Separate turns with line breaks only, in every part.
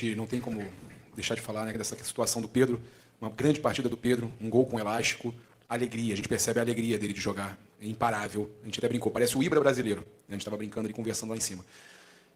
gente não tem como deixar de falar, né, dessa situação do Pedro, uma grande partida do Pedro, um gol com elástico, alegria, a gente percebe a alegria dele de jogar, é imparável, a gente até brincou, parece o Ibra brasileiro, né? A gente estava brincando ali, conversando lá em cima.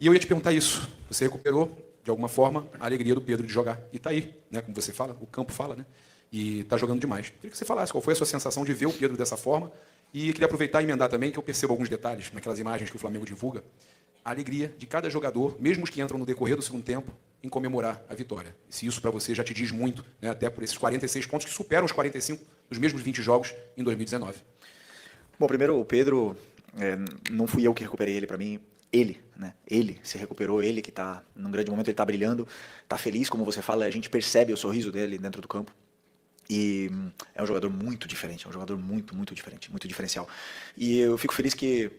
E eu ia te perguntar isso, você recuperou, de alguma forma, a alegria do Pedro de jogar, e está aí, né, como você fala, o campo fala, né, e está jogando demais. Queria que você falasse qual foi a sua sensação de ver o Pedro dessa forma, e queria aproveitar e emendar também, que eu percebo alguns detalhes naquelas imagens que o Flamengo divulga, a alegria de cada jogador, mesmo os que entram no decorrer do segundo tempo, em comemorar a vitória. E se isso para você já te diz muito, né, até por esses 46 pontos que superam os 45 dos mesmos 20 jogos em 2019.
Bom, primeiro o Pedro, não fui eu que recuperei ele, para mim, ele, né? Ele se recuperou, ele que está num grande momento, ele está brilhando, está feliz, como você fala, a gente percebe o sorriso dele dentro do campo. E é um jogador muito diferente, é um jogador muito diferente, muito diferencial. E eu fico feliz que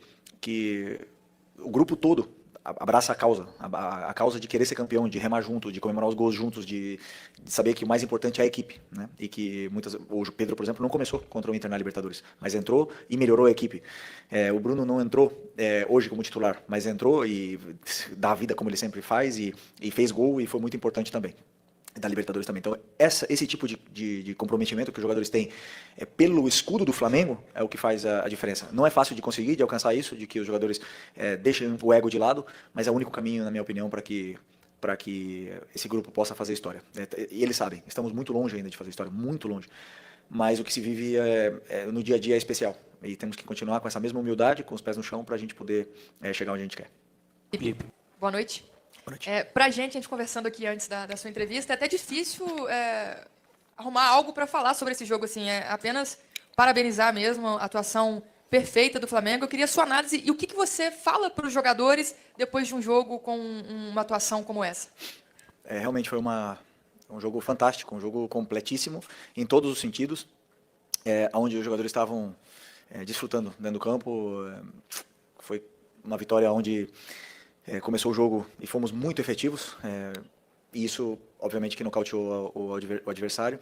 o grupo todo abraça a causa de querer ser campeão, de remar junto, de comemorar os gols juntos, de saber que o mais importante é a equipe, né? E que o Pedro, por exemplo, não começou contra o Inter na Libertadores, mas entrou e melhorou a equipe. O Bruno não entrou hoje como titular, mas entrou e dá a vida como ele sempre faz e fez gol e foi muito importante também. Da Libertadores também. Então, esse tipo de comprometimento que os jogadores têm pelo escudo do Flamengo é o que faz a diferença. Não é fácil de conseguir, de alcançar isso, de que os jogadores deixem o ego de lado, mas é o único caminho, na minha opinião, para que esse grupo possa fazer história. E eles sabem, estamos muito longe ainda de fazer história, muito longe. Mas o que se vive no dia a dia é especial. E temos que continuar com essa mesma humildade, com os pés no chão, para a gente poder chegar onde a gente quer.
Boa noite. Pra gente conversando aqui antes da sua entrevista, é até difícil arrumar algo para falar sobre esse jogo. Assim, apenas parabenizar mesmo a atuação perfeita do Flamengo. Eu queria sua análise e o que você fala para os jogadores depois de um jogo com uma atuação como essa.
Realmente foi um jogo fantástico, um jogo completíssimo em todos os sentidos, onde os jogadores estavam desfrutando dentro do campo. Foi uma vitória onde começou o jogo e fomos muito efetivos, e isso obviamente que nocauteou o adversário.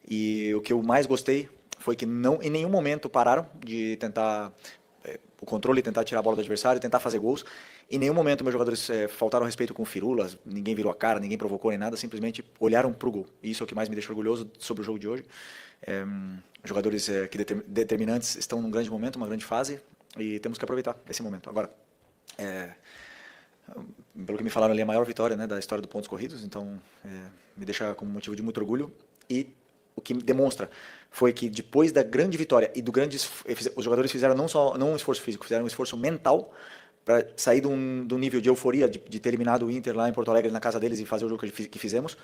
E o que eu mais gostei foi que em nenhum momento pararam de tentar o controle, tentar tirar a bola do adversário, tentar fazer gols. Em nenhum momento meus jogadores faltaram respeito com firulas, ninguém virou a cara, ninguém provocou nem nada, simplesmente olharam para o gol. E isso é o que mais me deixa orgulhoso sobre o jogo de hoje. Jogadores determinantes estão num grande momento, uma grande fase, e temos que aproveitar esse momento. Agora, pelo que me falaram ali, é a maior vitória, né, da história do pontos corridos, então me deixa com motivo de muito orgulho. E o que demonstra foi que depois da grande vitória e os jogadores fizeram não um esforço físico, fizeram um esforço mental para sair do nível de euforia de ter eliminado o Inter lá em Porto Alegre, na casa deles, e fazer o jogo que fizemos.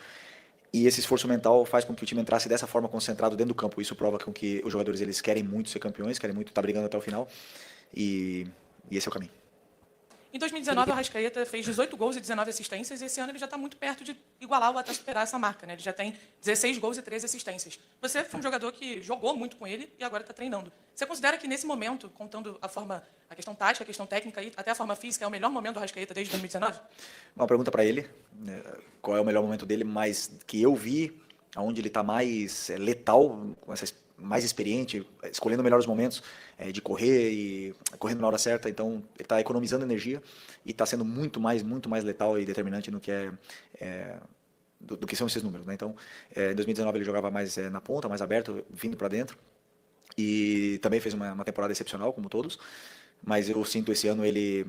E esse esforço mental faz com que o time entrasse dessa forma, concentrado dentro do campo. Isso prova com que os jogadores eles querem muito ser campeões, querem muito estar brigando até o final, e esse é o caminho.
Em 2019, o Arrascaeta fez 18 gols e 19 assistências, e esse ano ele já está muito perto de igualar ou até superar essa marca, né? Ele já tem 16 gols e 13 assistências. Você foi um jogador que jogou muito com ele e agora está treinando. Você considera que nesse momento, contando a questão tática, a questão técnica e até a forma física, é o melhor momento do Arrascaeta desde 2019?
Uma pergunta para ele, né, qual é o melhor momento dele, mas que eu vi, onde ele está mais letal, mais experiente, escolhendo melhores momentos de correr e correndo na hora certa. Então ele está economizando energia e está sendo muito mais letal e determinante no que do que são esses números, né? Então em 2019 ele jogava mais na ponta, mais aberto, vindo para dentro, e também fez uma temporada excepcional, como todos, mas eu sinto esse ano ele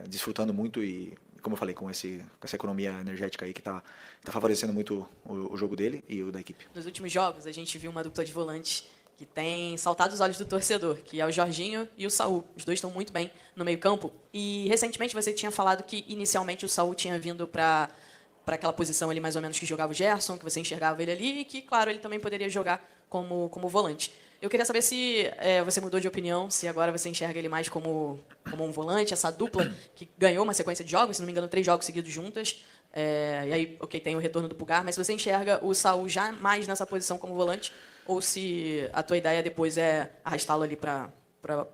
desfrutando muito e, como eu falei, com essa economia energética aí que está favorecendo muito o jogo dele e o da equipe.
Nos últimos jogos, a gente viu uma dupla de volantes que tem saltado os olhos do torcedor, que é o Jorginho e o Saul. Os dois estão muito bem no meio-campo. E, recentemente, você tinha falado que, inicialmente, o Saul tinha vindo para aquela posição ali, mais ou menos, que jogava o Gerson, que você enxergava ele ali, e que, claro, ele também poderia jogar como volante. Eu queria saber se você mudou de opinião, se agora você enxerga ele mais como um volante, essa dupla que ganhou uma sequência de jogos, se não me engano, 3 jogos seguidos juntas. E aí, ok, tem o retorno do Pulgar, mas se você enxerga o Saul já mais nessa posição como volante, ou se a tua ideia depois é arrastá-lo ali para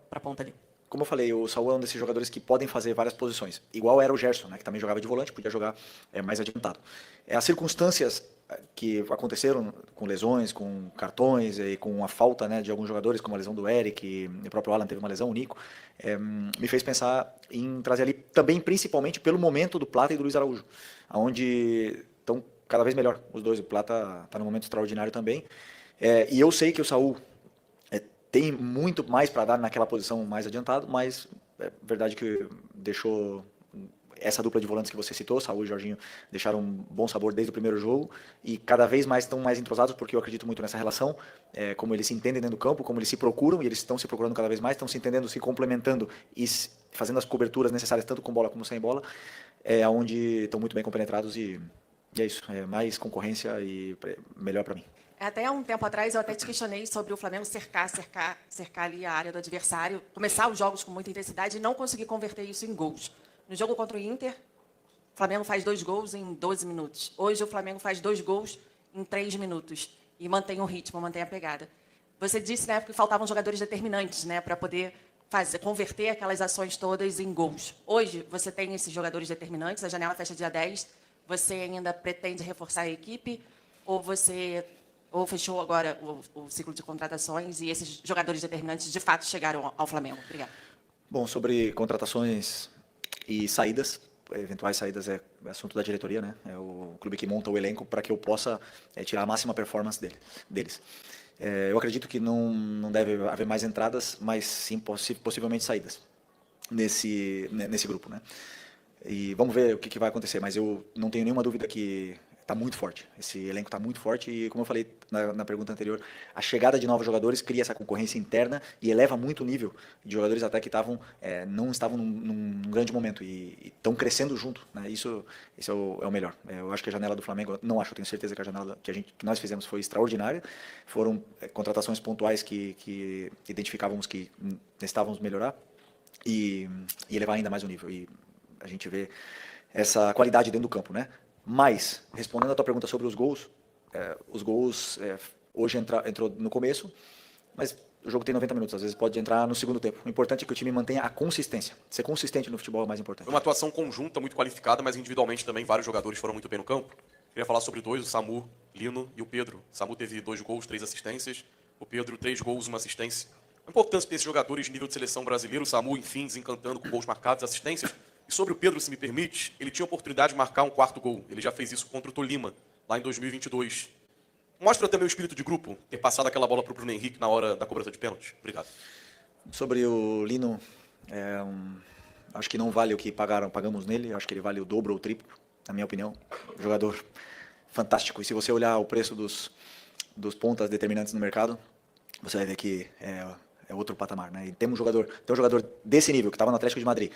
a ponta ali?
Como eu falei, o Saul é um desses jogadores que podem fazer várias posições. Igual era o Gerson, né, que também jogava de volante, podia jogar mais adiantado. As circunstâncias que aconteceram com lesões, com cartões e com a falta, né, de alguns jogadores, como a lesão do Eric, e o próprio Alan teve uma lesão, o Nico, me fez pensar em trazer ali também, principalmente pelo momento do Plata e do Luiz Araújo, onde cada vez melhor, os dois. O Plata tá num momento extraordinário também. E eu sei que o Saúl tem muito mais para dar naquela posição mais adiantado, mas é verdade que deixou essa dupla de volantes que você citou, Saúl e Jorginho, deixaram um bom sabor desde o primeiro jogo e cada vez mais estão mais entrosados, porque eu acredito muito nessa relação, como eles se entendem dentro do campo, como eles se procuram, e eles estão se procurando cada vez mais, estão se entendendo, se complementando e fazendo as coberturas necessárias, tanto com bola como sem bola, onde estão muito bem compenetrados e é isso, mais concorrência e melhor para mim.
Até um tempo atrás eu até te questionei sobre o Flamengo cercar ali a área do adversário, começar os jogos com muita intensidade e não conseguir converter isso em gols. No jogo contra o Inter, o Flamengo faz 2 gols em 12 minutos. Hoje o Flamengo faz 2 gols em 3 minutos e mantém o ritmo, mantém a pegada. Você disse na época que faltavam jogadores determinantes, né, para poder converter aquelas ações todas em gols. Hoje você tem esses jogadores determinantes, a janela fecha dia 10, você ainda pretende reforçar a equipe ou fechou agora o ciclo de contratações e esses jogadores determinantes de fato chegaram ao Flamengo? Obrigada.
Bom, sobre contratações e saídas, eventuais saídas é assunto da diretoria, né? É o clube que monta o elenco para que eu possa tirar a máxima performance deles. Eu acredito que não deve haver mais entradas, mas sim possivelmente saídas nesse grupo, né? E vamos ver o que vai acontecer, mas eu não tenho nenhuma dúvida que está muito forte. Esse elenco está muito forte e, como eu falei na pergunta anterior, a chegada de novos jogadores cria essa concorrência interna e eleva muito o nível de jogadores até que não estavam num grande momento e estão crescendo junto, né? Isso é o melhor. Eu acho que a janela do Flamengo, não acho, eu tenho certeza que a janela que nós fizemos foi extraordinária. Foram contratações pontuais que identificávamos que necessitávamos melhorar e elevar ainda mais o nível. E a gente vê essa qualidade dentro do campo, né? Mas, respondendo a tua pergunta sobre os gols hoje entrou no começo, mas o jogo tem 90 minutos, às vezes pode entrar no segundo tempo. O importante é que o time mantenha a consistência. Ser consistente no futebol é o mais importante.
Foi uma atuação conjunta, muito qualificada, mas individualmente também vários jogadores foram muito bem no campo. Queria falar sobre 2, o Samu, Lino e o Pedro. O Samu teve 2 gols, 3 assistências. O Pedro, 3 gols, 1 assistência. A importância desses jogadores de nível de seleção brasileiro. O Samu, enfim, desencantando com gols marcados, assistências. E sobre o Pedro, se me permite, ele tinha a oportunidade de marcar um 4º gol. Ele já fez isso contra o Tolima, lá em 2022. Mostra também o espírito de grupo, ter passado aquela bola para o Bruno Henrique na hora da cobrança de pênalti. Obrigado.
Sobre o Lino, acho que não vale o que pagamos nele. Acho que ele vale o dobro ou o triplo, na minha opinião. Jogador fantástico. E se você olhar o preço dos pontas determinantes no mercado, você vai ver que é outro patamar, né? E tem um jogador desse nível, que estava no Atlético de Madrid,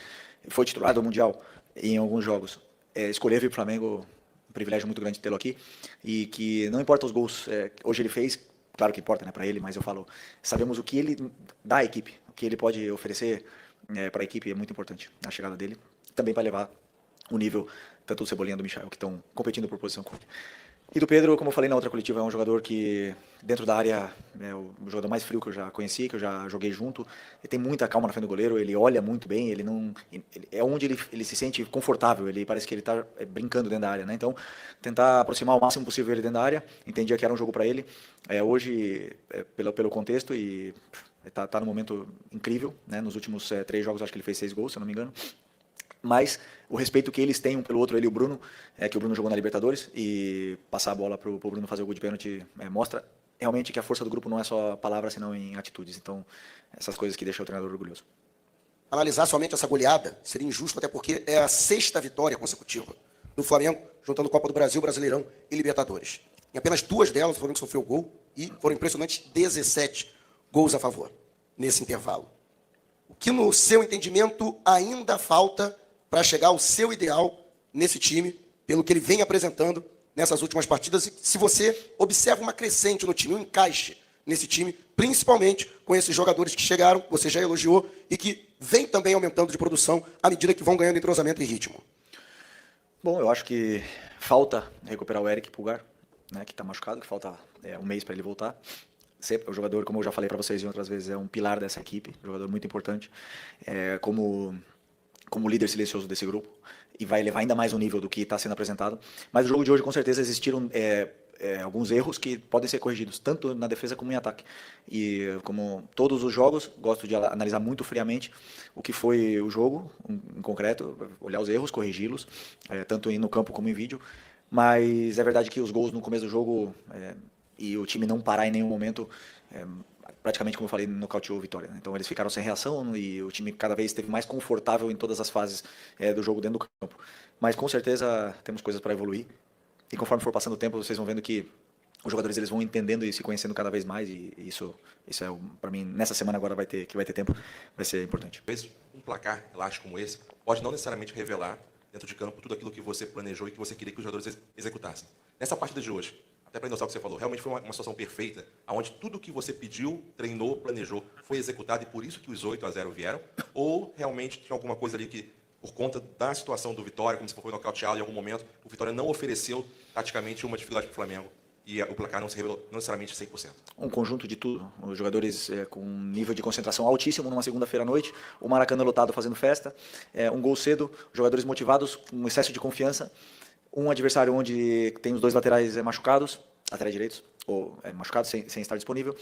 foi titular do Mundial em alguns jogos, escolher vir para o Flamengo, um privilégio muito grande tê-lo aqui, e que não importa os gols, hoje ele fez, claro que importa, né, para ele, mas eu falo, sabemos o que ele dá à equipe, o que ele pode oferecer para a equipe é muito importante, a chegada dele, também para levar o nível, tanto do Cebolinha e do Michael, que estão competindo por posição com ele. E do Pedro, como eu falei na outra coletiva, é um jogador que, dentro da área, é o jogador mais frio que eu já conheci, que eu já joguei junto. Ele tem muita calma na frente do goleiro, ele olha muito bem, é onde ele se sente confortável, ele parece que ele está brincando dentro da área, né? Então, tentar aproximar o máximo possível ele dentro da área, entendia que era um jogo para ele. Hoje, pelo contexto, e está num momento incrível, né? Nos últimos 3 jogos, acho que ele fez 6 gols, se eu não me engano. Mas o respeito que eles têm um pelo outro, ele e o Bruno, que o Bruno jogou na Libertadores, e passar a bola para o Bruno fazer o gol de pênalti mostra realmente que a força do grupo não é só palavras, senão em atitudes. Então, essas coisas que deixam o treinador orgulhoso.
Analisar somente essa goleada seria injusto, até porque é a 6ª vitória consecutiva do Flamengo, juntando Copa do Brasil, Brasileirão e Libertadores. Em apenas 2 delas, o Flamengo sofreu gol e foram impressionantes 17 gols a favor nesse intervalo. O que, no seu entendimento, ainda falta para chegar ao seu ideal nesse time, pelo que ele vem apresentando nessas últimas partidas, e se você observa uma crescente no time, um encaixe nesse time, principalmente com esses jogadores que chegaram, você já elogiou, e que vem também aumentando de produção à medida que vão ganhando entrosamento e ritmo.
Bom, eu acho que falta recuperar o Eric Pulgar, né, que está machucado, que falta 1 mês para ele voltar. Sempre, o jogador, como eu já falei para vocês em outras vezes, é um pilar dessa equipe, um jogador muito importante, como líder silencioso desse grupo, e vai levar ainda mais o nível do que está sendo apresentado. Mas no jogo de hoje, com certeza, existiram alguns erros que podem ser corrigidos, tanto na defesa como em ataque. E como todos os jogos, gosto de analisar muito friamente o que foi o jogo, em concreto, olhar os erros, corrigi-los, tanto no campo como em vídeo, Mas é verdade que os gols no começo do jogo e o time não parar em nenhum momento, praticamente, como eu falei, nocauteou a vitória, né? Então eles ficaram sem reação e o time cada vez esteve mais confortável em todas as fases do jogo dentro do campo. Mas com certeza temos coisas para evoluir. E conforme for passando o tempo, vocês vão vendo que os jogadores eles vão entendendo e se conhecendo cada vez mais, e isso é para mim nessa semana agora que vai ter tempo, vai ser importante.
Talvez um placar elástico como esse pode não necessariamente revelar dentro de campo tudo aquilo que você planejou e que você queria que os jogadores executassem. Nessa partida de hoje, até para endossar o que você falou, realmente foi uma situação perfeita, onde tudo que você pediu, treinou, planejou, foi executado e por isso que os 8-0 vieram? Ou realmente tinha alguma coisa ali que, por conta da situação do Vitória, como se foi nocauteado em algum momento, o Vitória não ofereceu taticamente uma dificuldade para o Flamengo e o placar não se revelou não necessariamente 100%?
Um conjunto de tudo. Os jogadores com um nível de concentração altíssimo numa segunda-feira à noite, o Maracanã lotado fazendo festa, um gol cedo, jogadores motivados, com excesso de confiança, um adversário onde tem os dois laterais machucados, laterais direitos, ou machucados sem estar disponível,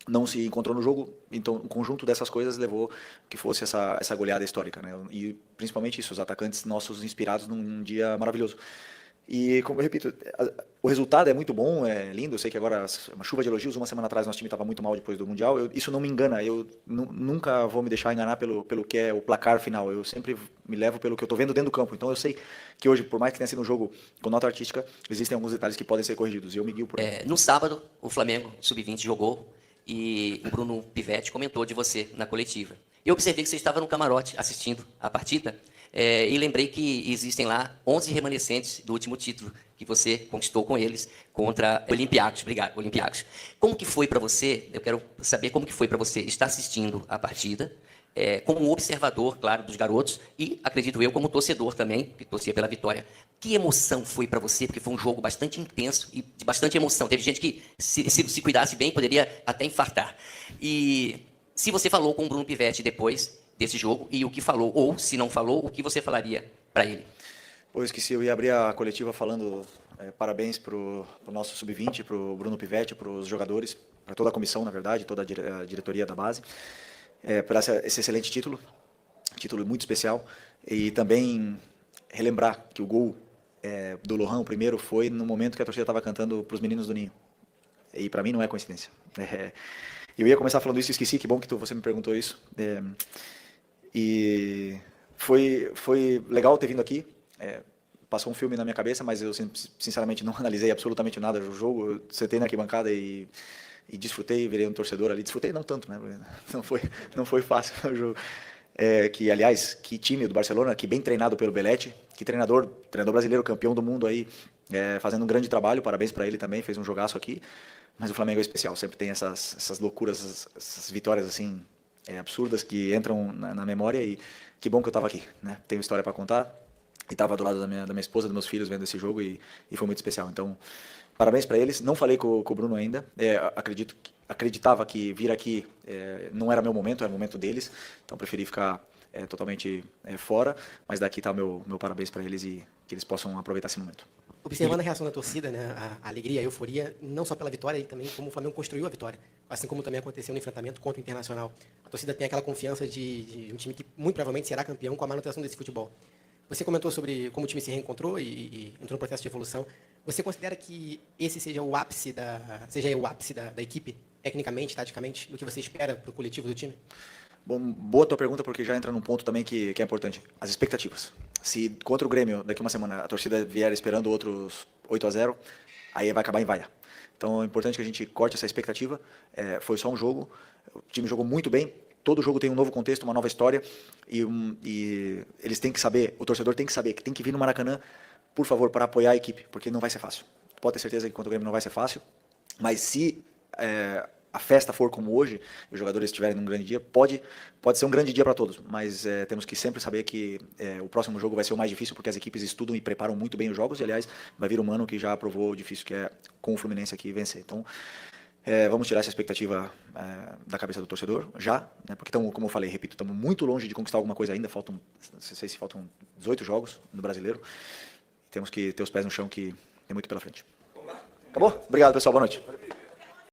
não se encontrou no jogo, então o conjunto dessas coisas levou que fosse essa goleada histórica, né? E principalmente isso, os atacantes nossos inspirados num dia maravilhoso. E, como eu repito, o resultado é muito bom, é lindo. Eu sei que agora uma chuva de elogios. Uma semana atrás nosso time estava muito mal depois do Mundial. Isso não me engana. Eu nunca vou me deixar enganar pelo que é o placar final. Eu sempre me levo pelo que eu estou vendo dentro do campo. Então eu sei que hoje, por mais que tenha sido um jogo com nota artística, existem alguns detalhes que podem ser corrigidos. E eu me guio por aí.
No sábado, o Flamengo Sub-20 jogou e o Bruno Pivetti comentou de você na coletiva. Eu observei que você estava no camarote assistindo a partida. E lembrei que existem lá 11 remanescentes do último título que você conquistou com eles contra o Olympiacos. Obrigado, Olympiacos. Como que foi para você, eu quero saber como que foi para você estar assistindo a partida, como observador, claro, dos garotos, e, acredito eu, como torcedor também, que torcia pela vitória. Que emoção foi para você? Porque foi um jogo bastante intenso e de bastante emoção. Teve gente que, se cuidasse bem, poderia até infartar. E se você falou com o Bruno Pivetti depois desse jogo, e o que falou, ou se não falou, o que você falaria para ele?
Eu esqueci, eu ia abrir a coletiva falando parabéns para o nosso Sub-20, para o Bruno Pivetti, para os jogadores, para toda a comissão, na verdade, toda a diretoria da base, por esse excelente título muito especial, e também relembrar que o gol do Lohan, o primeiro, foi no momento que a torcida estava cantando para os meninos do Ninho, e para mim não é coincidência. Eu ia começar falando isso e esqueci, que bom que você me perguntou isso. E foi legal ter vindo aqui, passou um filme na minha cabeça, mas eu sinceramente não analisei absolutamente nada do jogo. Eu sentei na arquibancada e desfrutei, virei um torcedor ali. Desfrutei não tanto, né? Não foi fácil o jogo. Aliás, que time do Barcelona, que bem treinado pelo Belletti, que treinador brasileiro, campeão do mundo aí, fazendo um grande trabalho, parabéns para ele também, fez um jogaço aqui. Mas o Flamengo é especial, sempre tem essas loucuras, essas vitórias assim, absurdas que entram na memória, e que bom que eu estava aqui, né? Tenho história para contar e estava do lado da minha esposa, dos meus filhos vendo esse jogo, e foi muito especial. Então, parabéns para eles. Não falei com o Bruno ainda, acreditava que vir aqui não era meu momento, era o momento deles, então preferi ficar totalmente fora, mas daqui está o meu parabéns para eles e que eles possam aproveitar esse momento.
Observando a reação da torcida, né, a alegria, a euforia, não só pela vitória, e também como o Flamengo construiu a vitória, assim como também aconteceu no enfrentamento contra o Internacional. A torcida tem aquela confiança de um time que muito provavelmente será campeão com a manutenção desse futebol. Você comentou sobre como o time se reencontrou e entrou no processo de evolução. Você considera que esse seja o ápice da equipe, tecnicamente, taticamente, do que você espera para o coletivo do time?
Bom, boa tua pergunta, porque já entra num ponto também que é importante. As expectativas. Se contra o Grêmio, daqui uma semana, a torcida vier esperando outros 8-0, aí vai acabar em vaia. Então é importante que a gente corte essa expectativa. Foi só um jogo, o time jogou muito bem, todo jogo tem um novo contexto, uma nova história, e eles têm que saber, o torcedor tem que saber que tem que vir no Maracanã, por favor, para apoiar a equipe, porque não vai ser fácil. Pode ter certeza que contra o Grêmio não vai ser fácil, mas se a festa for como hoje, os jogadores estiverem num grande dia, pode ser um grande dia para todos, mas temos que sempre saber que o próximo jogo vai ser o mais difícil, porque as equipes estudam e preparam muito bem os jogos, e aliás, vai vir o Mano que já provou o difícil que é com o Fluminense aqui vencer. Então, vamos tirar essa expectativa da cabeça do torcedor, já, né, porque como eu falei, repito, estamos muito longe de conquistar alguma coisa ainda, faltam 18 jogos no Brasileiro, temos que ter os pés no chão, que tem muito pela frente. Acabou? Obrigado, pessoal, boa noite.